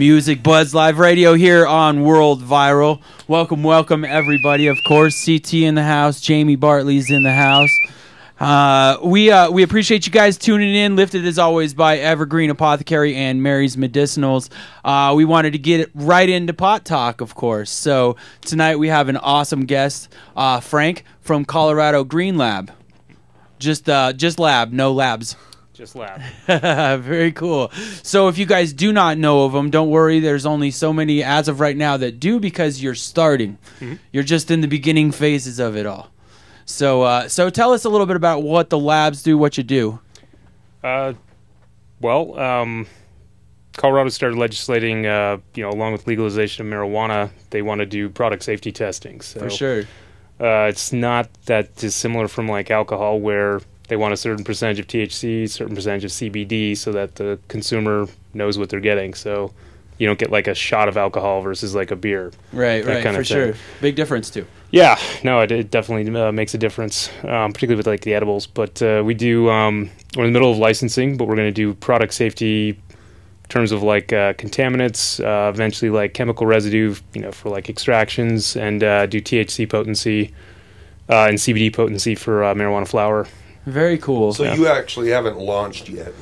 Music Buds Live Radio here on World Viral. Welcome, welcome everybody. Of course, CT in the house, Jamie Bartley's in the house. We appreciate you guys tuning in. Lifted as always by Evergreen Apothecary and Mary's Medicinals. We wanted to get it right into pot talk, of course. So tonight we have an awesome guest, Frank from Colorado Green Lab. Just lab, no labs. Just lab. Very cool. So if you guys do not know of them, don't worry. There's only so many as of right now that do, because you're starting. Mm-hmm. You're just in the beginning phases of it all. So tell us a little bit about what the labs do, what you do. Colorado started legislating, along with legalization of marijuana, they want to do product safety testing. So, for sure. It's not that dissimilar from like alcohol, where they want a certain percentage of THC, certain percentage of CBD, so that the consumer knows what they're getting. So you don't get like a shot of alcohol versus like a beer. Right, kind for of sure. Big difference too. Yeah, no, it definitely makes a difference, particularly with like the edibles. But we do, we're in the middle of licensing, but we're going to do product safety in terms of like contaminants, eventually like chemical residue, for like extractions, and do THC potency and CBD potency for marijuana flower. Very cool. So you actually haven't launched yet.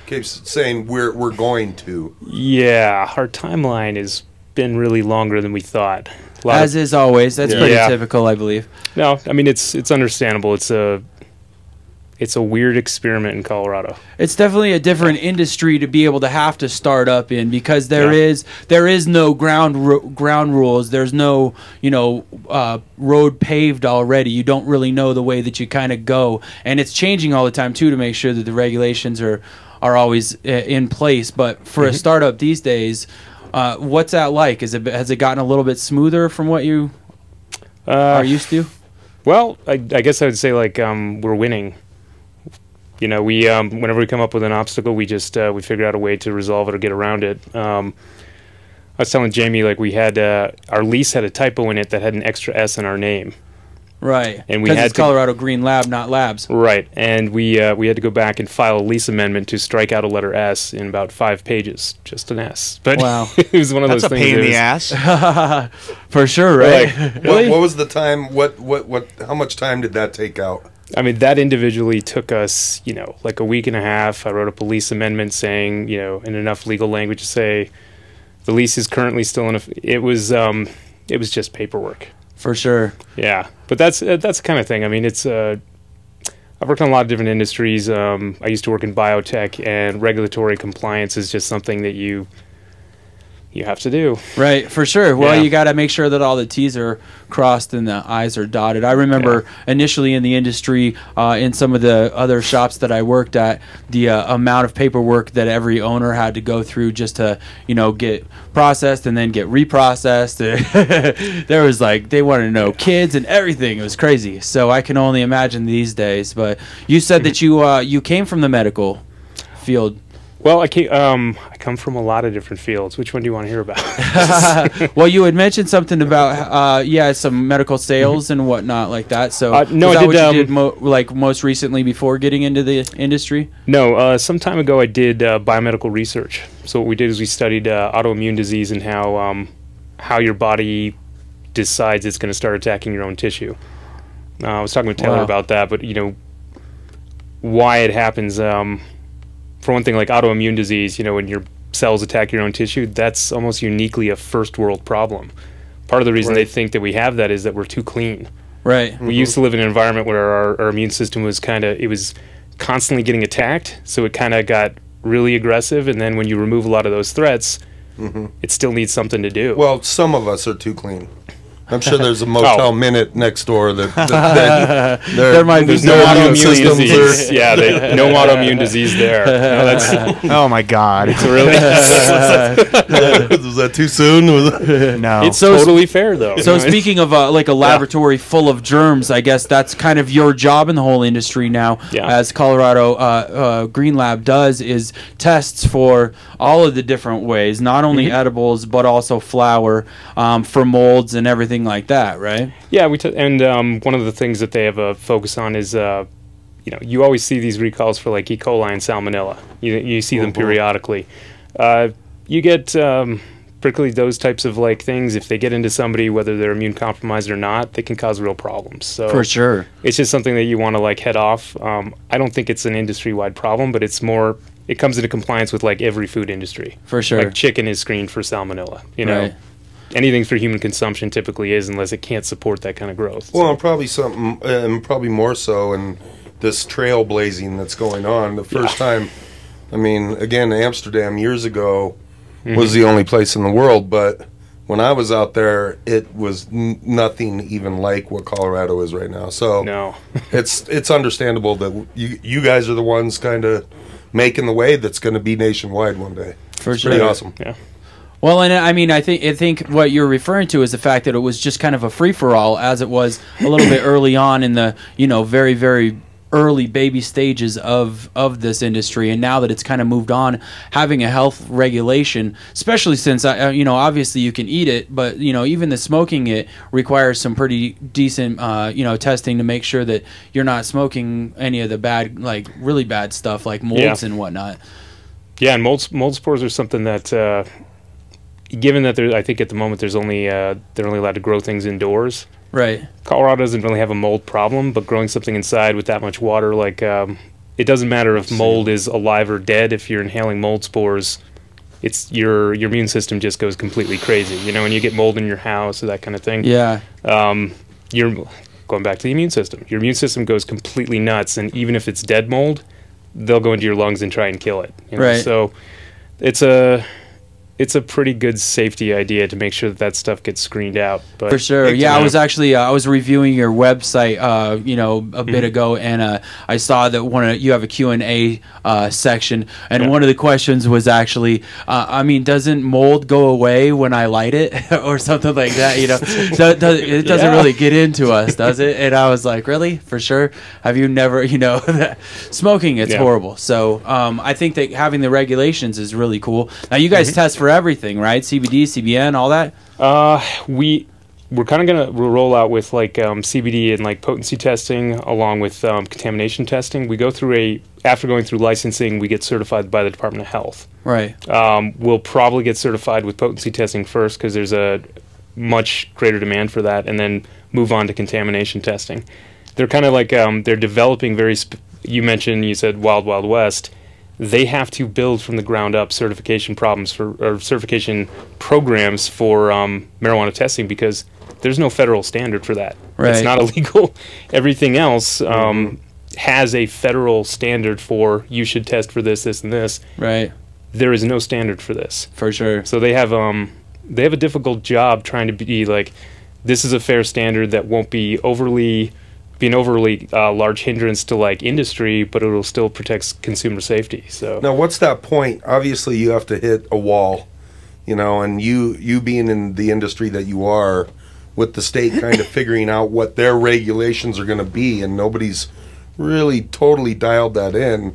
Keeps saying we're going to. Yeah, our timeline has been really longer than we thought. As is always. That's pretty typical, I believe. No, I mean it's understandable. It's a weird experiment in Colorado. It's definitely a different industry to be able to have to start up in, because there is no ground rules. There's no road paved already. You don't really know the way that you kind of go, and it's changing all the time too, to make sure that the regulations are always in place. But for a startup these days, what's that like? Has it gotten a little bit smoother from what you are used to? Well, I guess I would say like we're winning. We whenever we come up with an obstacle, we just we figure out a way to resolve it or get around it. I was telling Jamie, like, we had our lease had a typo in it that had an extra S in our name. Right, and we had it's Colorado Green Lab, not Labs. Right, and we had to go back and file a lease amendment to strike out a letter S in about 5 pages, just an S. But wow, it was one of those things. That's a pain in the ass. For sure, right? Like, really? What was the time? What? How much time did that take out? I mean, that individually took us, like a week and a half. I wrote up a lease amendment saying, in enough legal language to say the lease is currently still in. It was just paperwork. For sure. Yeah, but that's the kind of thing. I mean, it's I've worked on a lot of different industries. I used to work in biotech, and regulatory compliance is just something that you have to do. Right, for sure. Well, you got to make sure that all the T's are crossed and the I's are dotted. I remember initially in the industry, in some of the other shops that I worked at, the amount of paperwork that every owner had to go through just to, get processed and then get reprocessed. There was they wanted to know kids and everything. It was crazy. So I can only imagine these days. But you said that you came from the medical field. Well, I come from a lot of different fields. Which one do you want to hear about? Well, you had mentioned something about some medical sales and whatnot like that. So no, was that I what you did most recently before getting into the industry? No, some time ago I did biomedical research. So what we did is we studied autoimmune disease and how your body decides it's going to start attacking your own tissue. I was talking with Taylor about that, but why it happens. For one thing, like autoimmune disease, when your cells attack your own tissue, that's almost uniquely a first world problem. Part of the reason they think that we have that is that we're too clean. Right. We used to live in an environment where our immune system was constantly getting attacked, so it kind of got really aggressive, and then when you remove a lot of those threats, it still needs something to do. Well, some of us are too clean. I'm sure there's a Motel Minute next door that there might be no autoimmune disease. No autoimmune disease there. No, oh my God! It's really was that too soon? No, it's totally fair though. So speaking of a laboratory full of germs, I guess that's kind of your job in the whole industry now. Yeah. As Colorado Green Lab does is tests for all of the different ways, not only edibles but also flower for molds and everything like that, right? Yeah, and one of the things that they have a focus on is, you always see these recalls for like E. coli and Salmonella. You see them periodically. you get particularly those types of like things. If they get into somebody, whether they're immune compromised or not, they can cause real problems. So For sure. it's just something that you want to like head off. I don't think it's an industry-wide problem, but it's more. It comes into compliance with like every food industry. For sure. Like chicken is screened for salmonella. You know, Right. anything for human consumption typically is, unless it can't support that kind of growth. Well, and probably something, and probably more so in this trailblazing that's going on. The first time, I mean, again, Amsterdam years ago was the only place in the world, but when I was out there, it was nothing even like what Colorado is right now. So No. it's understandable that you guys are the ones kind of making the way that's going to be nationwide one day. For It's sure. pretty awesome. Yeah. Well, and I mean, I think what you're referring to is the fact that it was just kind of a free for all, as it was a little bit early on in the very very early baby stages of this industry, and now that it's kind of moved on, having a health regulation, especially since obviously you can eat it, but even the smoking it requires some pretty decent testing to make sure that you're not smoking any of the bad, like really bad stuff like molds and whatnot. Yeah, and mold spores are something that, given that I think at the moment they're only allowed to grow things indoors. Right. Colorado doesn't really have a mold problem, but growing something inside with that much water, like it doesn't matter if mold is alive or dead. If you're inhaling mold spores, it's your immune system just goes completely crazy. When you get mold in your house or that kind of thing. Yeah. You're going back to the immune system. Your immune system goes completely nuts, and even if it's dead mold, they'll go into your lungs and try and kill it. Right. So it's a pretty good safety idea to make sure that stuff gets screened out. But For sure. Yeah, I was actually I was reviewing your website a bit ago, and I saw that you have a Q&A section, and one of the questions was actually doesn't mold go away when I light it or something like that, So it doesn't really get into us, does it? And I was like, really? For sure? Have you never, smoking, it's horrible. So I think that having the regulations is really cool. Now you guys test for everything, right? CBD, CBN, all that? We're kind of going to roll out with like CBD and like potency testing along with contamination testing. We go through after going through licensing, we get certified by the Department of Health. Right. We'll probably get certified with potency testing first because there's a much greater demand for that, and then move on to contamination testing. They're kind of like they're developing you said Wild Wild West. They have to build from the ground up certification programs for marijuana testing because there's no federal standard for that. Right. It's not illegal. Everything else has a federal standard for you should test for this, this, and this. Right. There is no standard for this. For sure. So they have a difficult job trying to be like, this is a fair standard that won't be an overly large hindrance to like industry, but it'll still protect consumer safety. So now, what's that point? Obviously, you have to hit a wall, and you being in the industry that you are, with the state kind of figuring out what their regulations are going to be, and nobody's really totally dialed that in.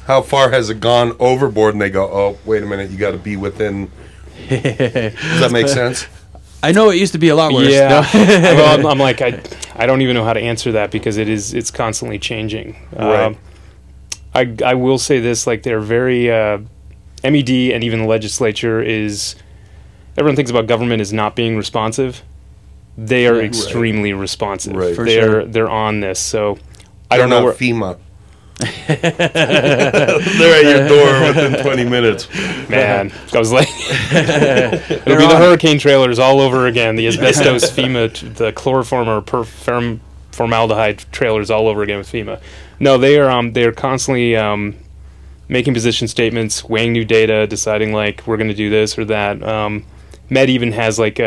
How far has it gone overboard? And they go, oh, wait a minute, you got to be within. Does that make sense? I know it used to be a lot worse. Yeah. Well, I'm like, I don't even know how to answer that because it's constantly changing. Right. I will say this, like they're very, MED and even the legislature everyone thinks about government as not being responsive. They are extremely responsive. Right. They're on this. So I don't know where FEMA. They're at your door within 20 minutes. Man, I was like, it'll be the hurricane trailers all over again. The asbestos FEMA, the chloroform or formaldehyde trailers all over again with FEMA. No, they are constantly making position statements, weighing new data, deciding like we're going to do this or that. Med even has like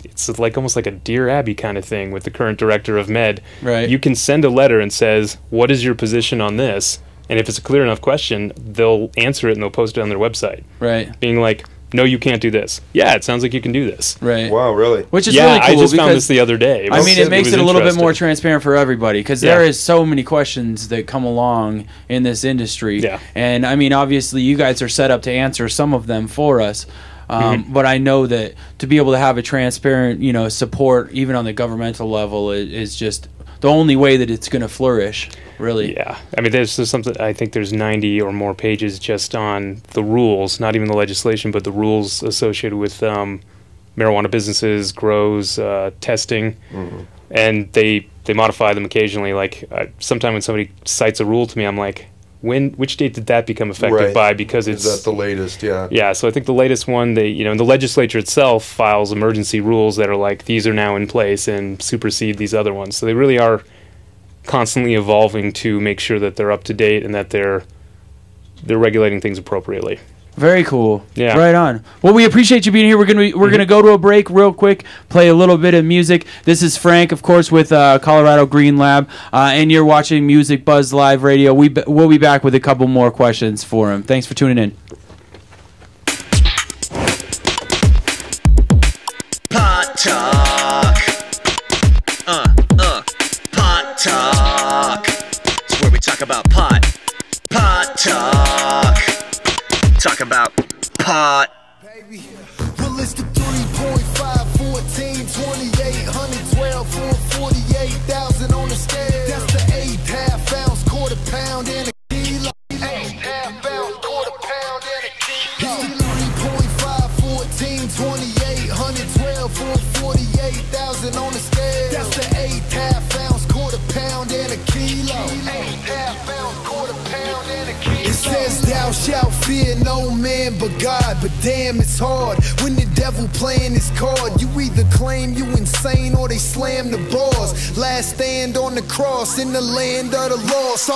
it's like almost like a Dear Abby kind of thing with the current director of Med. Right. You can send a letter and says, what is your position on this? And if it's a clear enough question, they'll answer it and they'll post it on their website. Right. Being like, no, you can't do this. Yeah, it sounds like you can do this. Right. Wow, really? Which is really cool. I just found this the other day. It makes it a little bit more transparent for everybody because there Yeah. is so many questions that come along in this industry. Yeah. And obviously you guys are set up to answer some of them for us. But I know that to be able to have a transparent, support even on the governmental level is just the only way that it's going to flourish. Really? Yeah. I mean, there's something, I think there's 90 or more pages just on the rules, not even the legislation, but the rules associated with marijuana businesses, grows, testing. And they modify them occasionally. Like, sometime when somebody cites a rule to me, I'm like, which date did that become effective by? Because it's... Is that the latest? Yeah. Yeah, so I think the latest one, the legislature itself files emergency rules that are like, these are now in place and supersede these other ones. So they really are constantly evolving to make sure that they're up to date and that they're regulating things appropriately. Very cool. Yeah. Right on. Well, we appreciate you being here. We're gonna go to a break real quick, play a little bit of music. This is Frank, of course, with Colorado Green Lab, and you're watching Music Buzz Live Radio. We'll be back with a couple more questions for him. Thanks for tuning in. Pot talk. Pot talk. It's where we talk about pot. Pot talk. Talk about pot. Baby, well, it's the 3.5, 14, 28, 112, 448,000 on the scale. That's the 8.5 ounce, quarter pound, and a kilo. 8.5 ounce, quarter pound, and a kilo. It's the 3.5, 14, 28, 112, 448,000 on the scale. That's the 8.5 ounce, quarter pound, and a kilo. 8.5 ounce, quarter pound, and a kilo. It says thou shalt fear no man but God, but damn it's hard when the devil playing his card. You either claim you insane or they slam the bars. Last stand on the cross in the land of the lost.